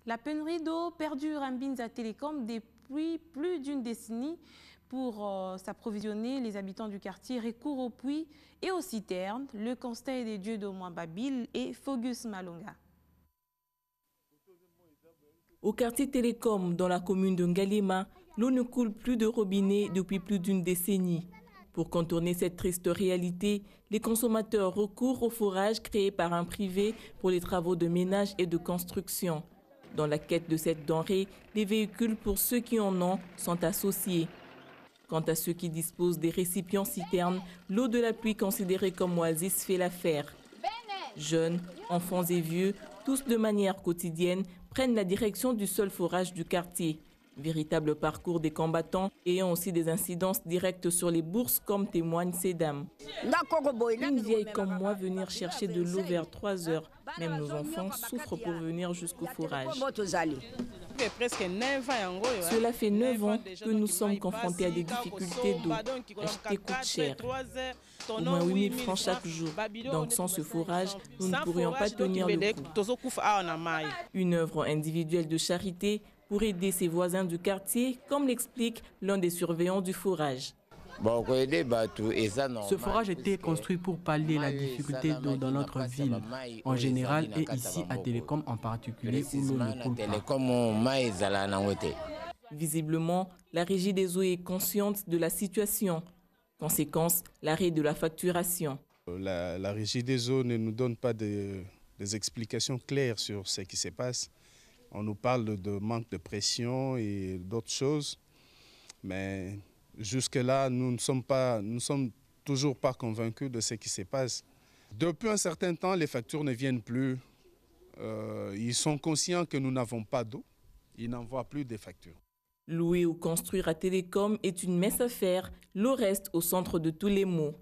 La pénurie d'eau perdure en Binza Telecom depuis plus d'une décennie. Pour s'approvisionner, les habitants du quartier recourent aux puits et aux citernes. Le constat est des dieux d'Omouan Babil et Fogus Malonga. Au quartier Télécom, dans la commune de Ngalema, l'eau ne coule plus de robinet depuis plus d'une décennie. Pour contourner cette triste réalité, les consommateurs recourent au forage créé par un privé pour les travaux de ménage et de construction. Dans la quête de cette denrée, les véhicules pour ceux qui en ont sont associés. Quant à ceux qui disposent des récipients citernes, l'eau de la pluie considérée comme oasis fait l'affaire. Jeunes, enfants et vieux, tous de manière quotidienne, prennent la direction du seul forage du quartier. Véritable parcours des combattants ayant aussi des incidences directes sur les bourses, comme témoigne ces dames. Une vieille comme moi venir chercher de l'eau vers 3 heures. Même nos enfants souffrent pour venir jusqu'au forage. Cela fait 9 ans que nous sommes confrontés à des difficultés d'eau. Acheter coûte cher. Au moins 8 000 francs chaque jour. Donc sans ce forage, nous ne pourrions pas tenir le coup. Une œuvre individuelle de charité pour aider ses voisins du quartier, comme l'explique l'un des surveillants du forage. Ce forage a été construit pour pallier la difficulté d'eau dans notre ville en général et ici à Télécom en particulier où l'eau ne coule pas. Visiblement, la Régie des eaux est consciente de la situation. Conséquence, l'arrêt de la facturation. La Régie des eaux ne nous donne pas des explications claires sur ce qui se passe. On nous parle de manque de pression et d'autres choses, mais jusque-là, nous ne sommes toujours pas convaincus de ce qui se passe. Depuis un certain temps, les factures ne viennent plus. Ils sont conscients que nous n'avons pas d'eau. Ils n'envoient plus des factures. Louer ou construire à Télécom est une mince affaire. L'eau reste au centre de tous les maux.